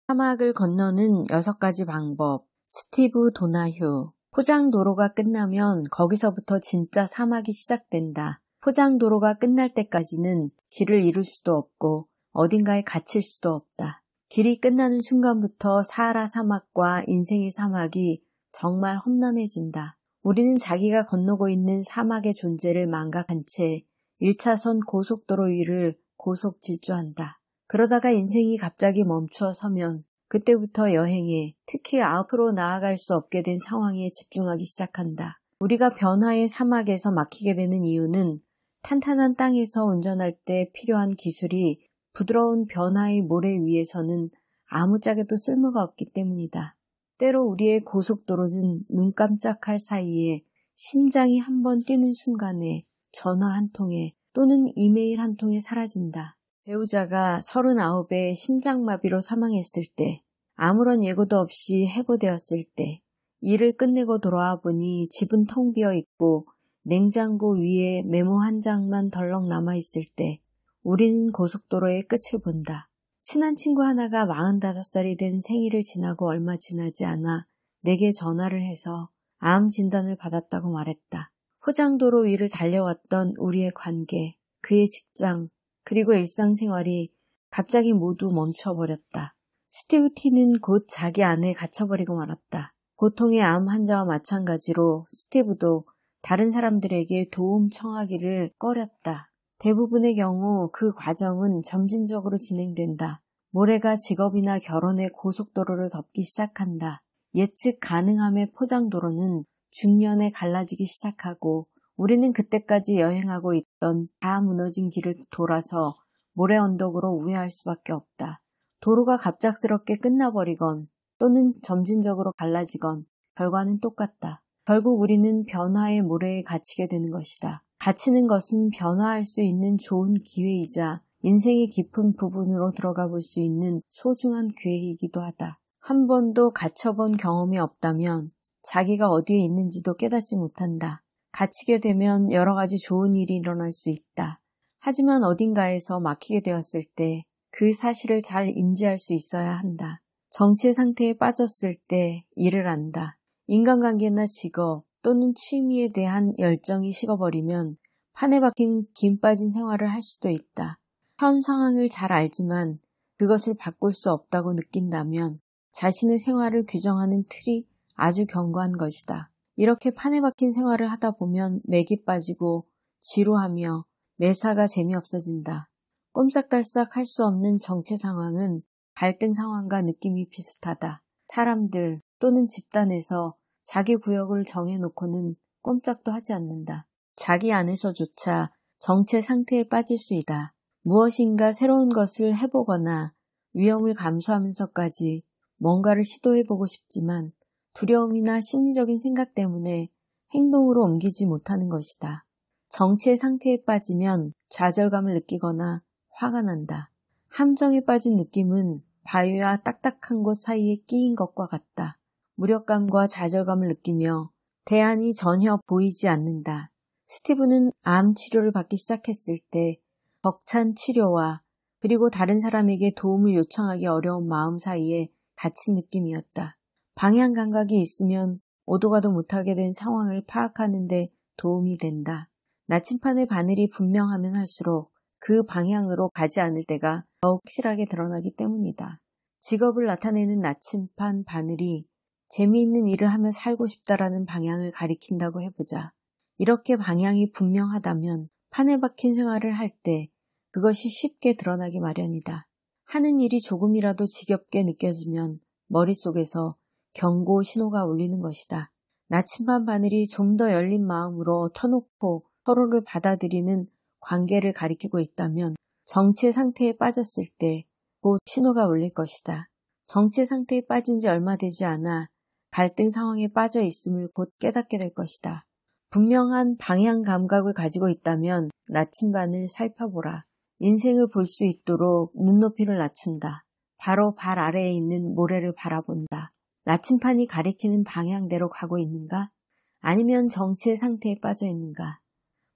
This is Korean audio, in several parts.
사막을 건너는 6가지 방법. 스티브 도나휴. 포장도로가 끝나면 거기서부터 진짜 사막이 시작된다. 포장도로가 끝날 때까지는 길을 잃을 수도 없고 어딘가에 갇힐 수도 없다. 길이 끝나는 순간부터 사하라 사막과 인생의 사막이 정말 험난해진다. 우리는 자기가 건너고 있는 사막의 존재를 망각한 채 1차선 고속도로 위를 고속 질주한다. 그러다가 인생이 갑자기 멈추어 서면 그때부터 여행에, 특히 앞으로 나아갈 수 없게 된 상황에 집중하기 시작한다. 우리가 변화의 사막에서 막히게 되는 이유는 탄탄한 땅에서 운전할 때 필요한 기술이 부드러운 변화의 모래 위에서는 아무짝에도 쓸모가 없기 때문이다. 때로 우리의 고속도로는 눈 깜짝할 사이에 심장이 한번 뛰는 순간에 전화 한 통에 또는 이메일 한 통에 사라진다. 배우자가 39에 심장마비로 사망했을 때, 아무런 예고도 없이 해고되었을 때, 일을 끝내고 돌아와 보니 집은 텅 비어 있고 냉장고 위에 메모 한 장만 덜렁 남아있을 때 우리는 고속도로의 끝을 본다. 친한 친구 하나가 45살이 된 생일을 지나고 얼마 지나지 않아 내게 전화를 해서 암 진단을 받았다고 말했다. 포장도로 위를 달려왔던 우리의 관계, 그의 직장, 그리고 일상생활이 갑자기 모두 멈춰버렸다. 스티브 T는 곧 자기 안에 갇혀버리고 말았다. 고통의 암 환자와 마찬가지로 스티브도 다른 사람들에게 도움 청하기를 꺼렸다. 대부분의 경우 그 과정은 점진적으로 진행된다. 모래가 직업이나 결혼의 고속도로를 덮기 시작한다. 예측 가능함의 포장도로는 중년에 갈라지기 시작하고 우리는 그때까지 여행하고 있던 다 무너진 길을 돌아서 모래 언덕으로 우회할 수밖에 없다. 도로가 갑작스럽게 끝나버리건 또는 점진적으로 갈라지건 결과는 똑같다. 결국 우리는 변화의 모래에 갇히게 되는 것이다. 갇히는 것은 변화할 수 있는 좋은 기회이자 인생의 깊은 부분으로 들어가 볼 수 있는 소중한 기회이기도 하다. 한 번도 갇혀본 경험이 없다면 자기가 어디에 있는지도 깨닫지 못한다. 갇히게 되면 여러 가지 좋은 일이 일어날 수 있다. 하지만 어딘가에서 막히게 되었을 때 그 사실을 잘 인지할 수 있어야 한다. 정체 상태에 빠졌을 때 이를 안다. 인간관계나 직업 또는 취미에 대한 열정이 식어버리면 판에 박힌 김 빠진 생활을 할 수도 있다. 현 상황을 잘 알지만 그것을 바꿀 수 없다고 느낀다면 자신의 생활을 규정하는 틀이 아주 견고한 것이다. 이렇게 판에 박힌 생활을 하다 보면 맥이 빠지고 지루하며 매사가 재미없어진다. 꼼짝달싹 할 수 없는 정체 상황은 갈등 상황과 느낌이 비슷하다. 사람들 또는 집단에서 자기 구역을 정해놓고는 꼼짝도 하지 않는다. 자기 안에서조차 정체 상태에 빠질 수 있다. 무엇인가 새로운 것을 해보거나 위험을 감수하면서까지 뭔가를 시도해보고 싶지만 두려움이나 심리적인 생각 때문에 행동으로 옮기지 못하는 것이다. 정체 상태에 빠지면 좌절감을 느끼거나 화가 난다. 함정에 빠진 느낌은 바위와 딱딱한 곳 사이에 끼인 것과 같다. 무력감과 좌절감을 느끼며 대안이 전혀 보이지 않는다. 스티브는 암 치료를 받기 시작했을 때 벅찬 치료와 그리고 다른 사람에게 도움을 요청하기 어려운 마음 사이에 갇힌 느낌이었다. 방향 감각이 있으면 오도 가도 못하게 된 상황을 파악하는 데 도움이 된다. 나침판의 바늘이 분명하면 할수록 그 방향으로 가지 않을 때가 더욱 확실하게 드러나기 때문이다. 직업을 나타내는 나침판 바늘이 재미있는 일을 하며 살고 싶다라는 방향을 가리킨다고 해보자. 이렇게 방향이 분명하다면 판에 박힌 생활을 할 때 그것이 쉽게 드러나기 마련이다. 하는 일이 조금이라도 지겹게 느껴지면 머릿속에서 경고 신호가 울리는 것이다. 나침반 바늘이 좀 더 열린 마음으로 터놓고 서로를 받아들이는 관계를 가리키고 있다면 정체 상태에 빠졌을 때 곧 신호가 울릴 것이다. 정체 상태에 빠진 지 얼마 되지 않아 갈등 상황에 빠져 있음을 곧 깨닫게 될 것이다. 분명한 방향 감각을 가지고 있다면 나침반을 살펴보라. 인생을 볼 수 있도록 눈높이를 낮춘다. 바로 발 아래에 있는 모래를 바라본다. 나침판이 가리키는 방향대로 가고 있는가? 아니면 정체 상태에 빠져 있는가?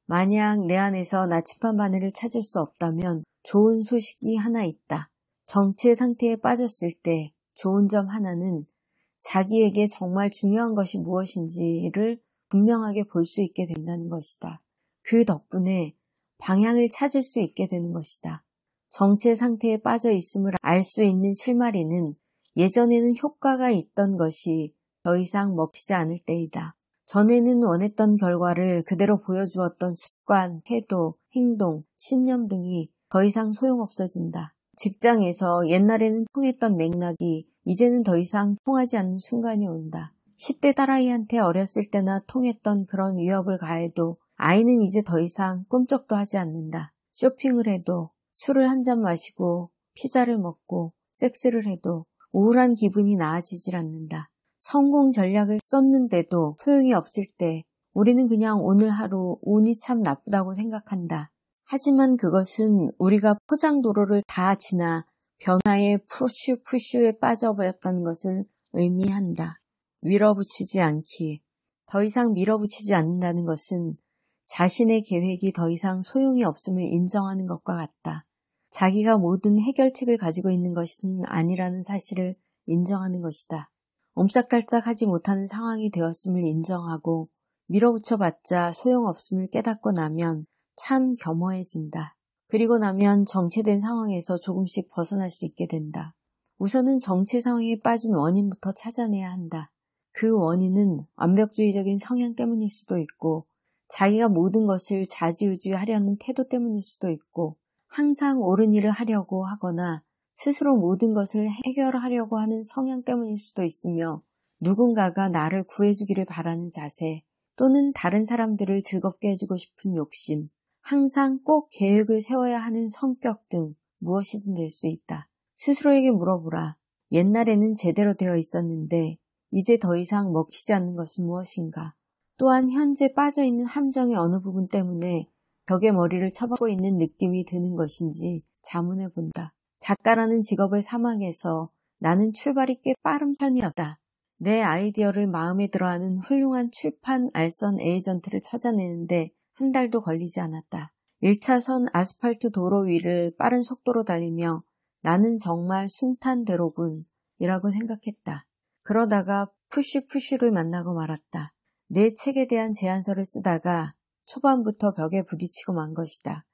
만약 내 안에서 나침반 바늘을 찾을 수 없다면 좋은 소식이 하나 있다. 정체 상태에 빠졌을 때 좋은 점 하나는 자기에게 정말 중요한 것이 무엇인지를 분명하게 볼 수 있게 된다는 것이다. 그 덕분에 방향을 찾을 수 있게 되는 것이다. 정체 상태에 빠져 있음을 알 수 있는 실마리는 예전에는 효과가 있던 것이 더 이상 먹히지 않을 때이다. 전에는 원했던 결과를 그대로 보여주었던 습관, 태도, 행동, 신념 등이 더 이상 소용없어진다. 직장에서 옛날에는 통했던 맥락이 이제는 더 이상 통하지 않는 순간이 온다. 10대 딸아이한테 어렸을 때나 통했던 그런 위협을 가해도 아이는 이제 더 이상 꿈쩍도 하지 않는다. 쇼핑을 해도, 술을 한 잔 마시고, 피자를 먹고, 섹스를 해도 우울한 기분이 나아지질 않는다. 성공 전략을 썼는데도 소용이 없을 때 우리는 그냥 오늘 하루 운이 참 나쁘다고 생각한다. 하지만 그것은 우리가 포장도로를 다 지나 변화의 푸슈에 빠져버렸다는 것을 의미한다. 밀어붙이지 않기. 더 이상 밀어붙이지 않는다는 것은 자신의 계획이 더 이상 소용이 없음을 인정하는 것과 같다. 자기가 모든 해결책을 가지고 있는 것은 아니라는 사실을 인정하는 것이다. 옴짝달싹하지 못하는 상황이 되었음을 인정하고 밀어붙여봤자 소용없음을 깨닫고 나면 참 겸허해진다. 그리고 나면 정체된 상황에서 조금씩 벗어날 수 있게 된다. 우선은 정체 상황에 빠진 원인부터 찾아내야 한다. 그 원인은 완벽주의적인 성향 때문일 수도 있고 자기가 모든 것을 좌지우지하려는 태도 때문일 수도 있고 항상 옳은 일을 하려고 하거나 스스로 모든 것을 해결하려고 하는 성향 때문일 수도 있으며 누군가가 나를 구해주기를 바라는 자세 또는 다른 사람들을 즐겁게 해주고 싶은 욕심, 항상 꼭 계획을 세워야 하는 성격 등 무엇이든 될 수 있다. 스스로에게 물어보라. 옛날에는 제대로 되어 있었는데 이제 더 이상 먹히지 않는 것은 무엇인가? 또한 현재 빠져있는 함정의 어느 부분 때문에 벽에 머리를 쳐박고 있는 느낌이 드는 것인지 자문해 본다. 작가라는 직업의 사막에서 나는 출발이 꽤 빠른 편이었다. 내 아이디어를 마음에 들어하는 훌륭한 출판 알선 에이전트를 찾아내는데 한 달도 걸리지 않았다. 1차선 아스팔트 도로 위를 빠른 속도로 달리며 나는 정말 숭탄대로군 이라고 생각했다. 그러다가 푸쉬를 만나고 말았다. 내 책에 대한 제안서를 쓰다가 초반부터 벽에 부딪히고 만 것이다.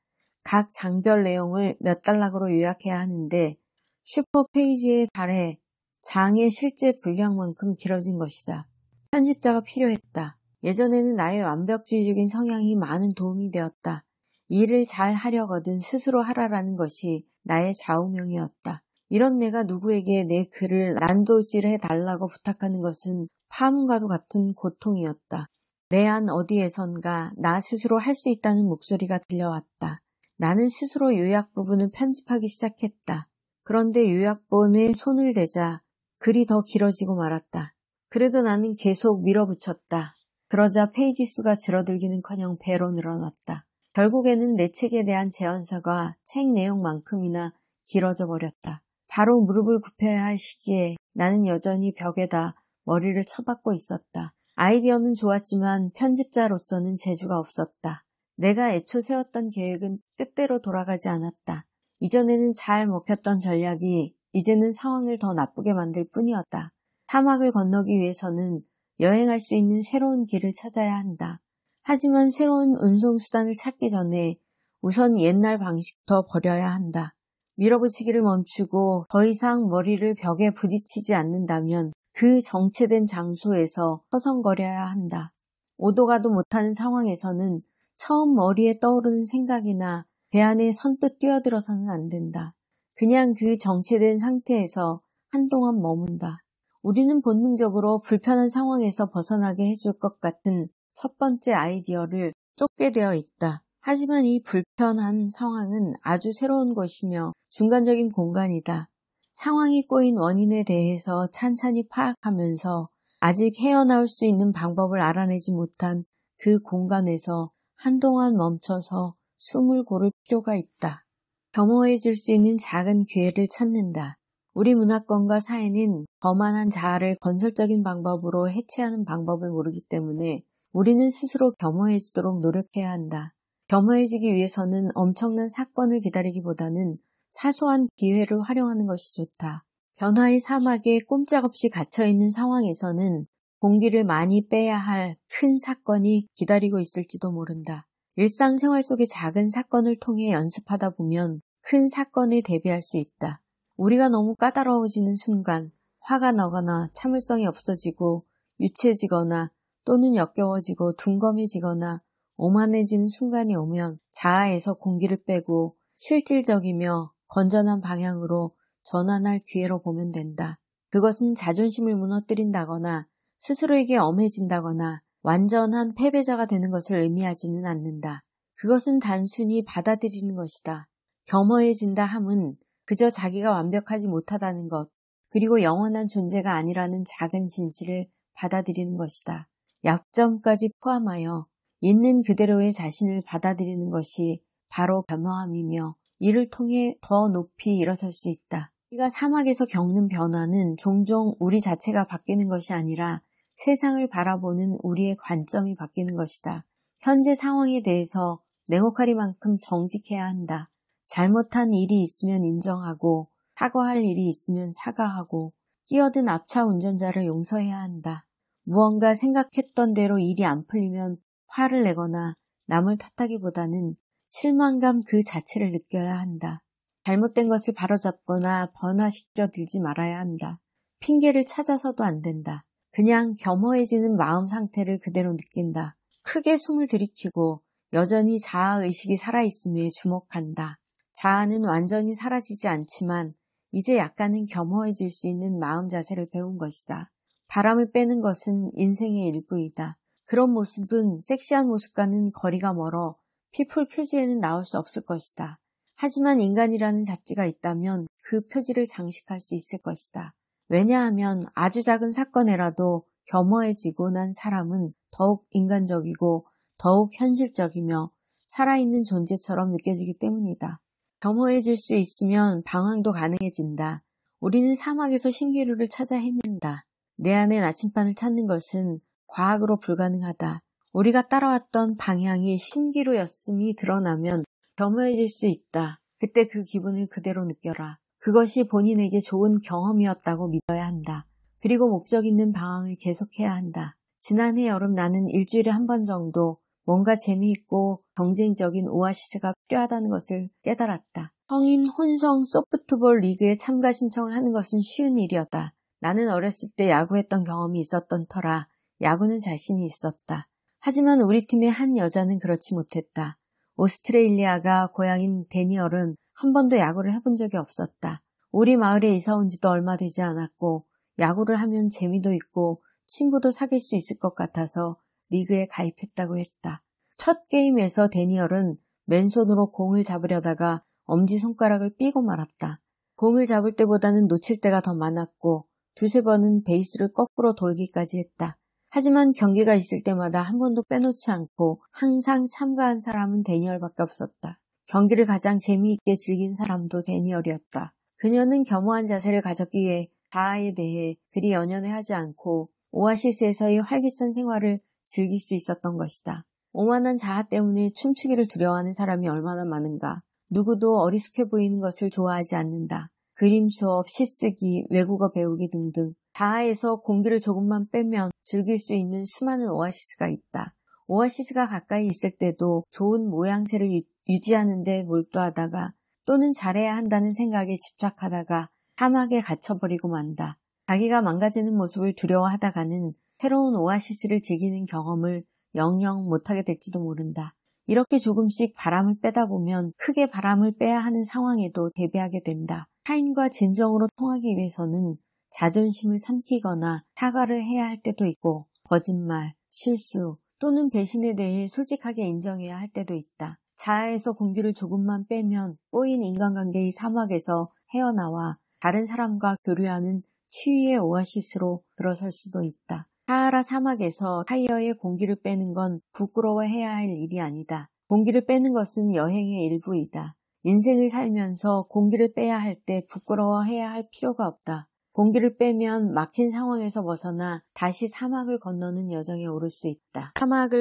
각 장별 내용을 몇 단락으로 요약해야 하는데 슈퍼페이지에 달해 장의 실제 분량만큼 길어진 것이다. 편집자가 필요했다. 예전에는 나의 완벽주의적인 성향이 많은 도움이 되었다. 일을 잘 하려거든 스스로 하라라는 것이 나의 좌우명이었다. 이런 내가 누구에게 내 글을 난도질해달라고 부탁하는 것은 파문과도 같은 고통이었다. 내 안 어디에선가 나 스스로 할 수 있다는 목소리가 들려왔다. 나는 스스로 요약 부분을 편집하기 시작했다. 그런데 요약본에 손을 대자 글이 더 길어지고 말았다. 그래도 나는 계속 밀어붙였다. 그러자 페이지 수가 줄어들기는커녕 배로 늘어났다. 결국에는 내 책에 대한 제안서가 책 내용만큼이나 길어져 버렸다. 바로 무릎을 굽혀야 할 시기에 나는 여전히 벽에다 머리를 쳐박고 있었다. 아이디어는 좋았지만 편집자로서는 재주가 없었다. 내가 애초 세웠던 계획은 뜻대로 돌아가지 않았다. 이전에는 잘 먹혔던 전략이 이제는 상황을 더 나쁘게 만들 뿐이었다. 사막을 건너기 위해서는 여행할 수 있는 새로운 길을 찾아야 한다. 하지만 새로운 운송수단을 찾기 전에 우선 옛날 방식부터 버려야 한다. 밀어붙이기를 멈추고 더 이상 머리를 벽에 부딪히지 않는다면 그 정체된 장소에서 서성거려야 한다. 오도 가도 못하는 상황에서는 처음 머리에 떠오르는 생각이나 대안에 선뜻 뛰어들어서는 안 된다. 그냥 그 정체된 상태에서 한동안 머문다. 우리는 본능적으로 불편한 상황에서 벗어나게 해줄 것 같은 첫 번째 아이디어를 쫓게 되어 있다. 하지만 이 불편한 상황은 아주 새로운 곳이며 중간적인 공간이다. 상황이 꼬인 원인에 대해서 찬찬히 파악하면서 아직 헤어나올 수 있는 방법을 알아내지 못한 그 공간에서 한동안 멈춰서 숨을 고를 필요가 있다. 겸허해질 수 있는 작은 기회를 찾는다. 우리 문화권과 사회는 거만한 자아를 건설적인 방법으로 해체하는 방법을 모르기 때문에 우리는 스스로 겸허해지도록 노력해야 한다. 겸허해지기 위해서는 엄청난 사건을 기다리기보다는 사소한 기회를 활용하는 것이 좋다. 변화의 사막에 꼼짝없이 갇혀있는 상황에서는 공기를 많이 빼야 할 큰 사건이 기다리고 있을지도 모른다. 일상생활 속의 작은 사건을 통해 연습하다 보면 큰 사건에 대비할 수 있다. 우리가 너무 까다로워지는 순간 화가 나거나 참을성이 없어지고 유치해지거나 또는 역겨워지고 둔감해지거나 오만해지는 순간이 오면 자아에서 공기를 빼고 실질적이며 건전한 방향으로 전환할 기회로 보면 된다. 그것은 자존심을 무너뜨린다거나 스스로에게 엄해진다거나 완전한 패배자가 되는 것을 의미하지는 않는다. 그것은 단순히 받아들이는 것이다. 겸허해진다 함은 그저 자기가 완벽하지 못하다는 것, 그리고 영원한 존재가 아니라는 작은 진실을 받아들이는 것이다. 약점까지 포함하여 있는 그대로의 자신을 받아들이는 것이 바로 겸허함이며 이를 통해 더 높이 일어설 수 있다. 우리가 사막에서 겪는 변화는 종종 우리 자체가 바뀌는 것이 아니라 세상을 바라보는 우리의 관점이 바뀌는 것이다. 현재 상황에 대해서 냉혹하리만큼 정직해야 한다. 잘못한 일이 있으면 인정하고 사과할 일이 있으면 사과하고 끼어든 앞차 운전자를 용서해야 한다. 무언가 생각했던 대로 일이 안 풀리면 화를 내거나 남을 탓하기보다는 실망감 그 자체를 느껴야 한다. 잘못된 것을 바로잡거나 번화시켜 들지 말아야 한다. 핑계를 찾아서도 안 된다. 그냥 겸허해지는 마음 상태를 그대로 느낀다. 크게 숨을 들이키고 여전히 자아의식이 살아있음에 주목한다. 자아는 완전히 사라지지 않지만 이제 약간은 겸허해질 수 있는 마음 자세를 배운 것이다. 바람을 빼는 것은 인생의 일부이다. 그런 모습은 섹시한 모습과는 거리가 멀어 피플 표지에는 나올 수 없을 것이다. 하지만 인간이라는 잡지가 있다면 그 표지를 장식할 수 있을 것이다. 왜냐하면 아주 작은 사건에라도 겸허해지고 난 사람은 더욱 인간적이고 더욱 현실적이며 살아있는 존재처럼 느껴지기 때문이다. 겸허해질 수 있으면 방황도 가능해진다. 우리는 사막에서 신기루를 찾아 헤맨다. 내 안의 나침반을 찾는 것은 과학으로 불가능하다. 우리가 따라왔던 방향이 신기루였음이 드러나면 겸허해질 수 있다. 그때 그 기분을 그대로 느껴라. 그것이 본인에게 좋은 경험이었다고 믿어야 한다. 그리고 목적 있는 방황을 계속해야 한다. 지난해 여름 나는 일주일에 한 번 정도 뭔가 재미있고 경쟁적인 오아시스가 필요하다는 것을 깨달았다. 성인 혼성 소프트볼 리그에 참가 신청을 하는 것은 쉬운 일이었다. 나는 어렸을 때 야구했던 경험이 있었던 터라 야구는 자신이 있었다. 하지만 우리 팀의 한 여자는 그렇지 못했다. 오스트레일리아가 고향인 데니얼은 한 번도 야구를 해본 적이 없었다. 우리 마을에 이사 온 지도 얼마 되지 않았고 야구를 하면 재미도 있고 친구도 사귈 수 있을 것 같아서 리그에 가입했다고 했다. 첫 게임에서 데니얼은 맨손으로 공을 잡으려다가 엄지손가락을 삐고 말았다. 공을 잡을 때보다는 놓칠 때가 더 많았고 두세 번은 베이스를 거꾸로 돌기까지 했다. 하지만 경기가 있을 때마다 한 번도 빼놓지 않고 항상 참가한 사람은 데니얼밖에 없었다. 경기를 가장 재미있게 즐긴 사람도 데니얼이었다. 그녀는 겸허한 자세를 가졌기에 자아에 대해 그리 연연해하지 않고 오아시스에서의 활기찬 생활을 즐길 수 있었던 것이다. 오만한 자아 때문에 춤추기를 두려워하는 사람이 얼마나 많은가. 누구도 어리숙해 보이는 것을 좋아하지 않는다. 그림 수업, 시쓰기, 외국어 배우기 등등 자아에서 공기를 조금만 빼면 즐길 수 있는 수많은 오아시스가 있다. 오아시스가 가까이 있을 때도 좋은 모양새를 유지하는 데 몰두하다가 또는 잘해야 한다는 생각에 집착하다가 사막에 갇혀버리고 만다. 자기가 망가지는 모습을 두려워하다가는 새로운 오아시스를 즐기는 경험을 영영 못하게 될지도 모른다. 이렇게 조금씩 바람을 빼다 보면 크게 바람을 빼야 하는 상황에도 대비하게 된다. 타인과 진정으로 통하기 위해서는 자존심을 삼키거나 사과를 해야 할 때도 있고 거짓말, 실수 또는 배신에 대해 솔직하게 인정해야 할 때도 있다. 자아에서 공기를 조금만 빼면 꼬인 인간관계의 사막에서 헤어나와 다른 사람과 교류하는 치유의 오아시스로 들어설 수도 있다. 사하라 사막에서 타이어에 공기를 빼는 건 부끄러워해야 할 일이 아니다. 공기를 빼는 것은 여행의 일부이다. 인생을 살면서 공기를 빼야 할 때 부끄러워해야 할 필요가 없다. 공기를 빼면 막힌 상황에서 벗어나 다시 사막을 건너는 여정에 오를 수 있다. 사막을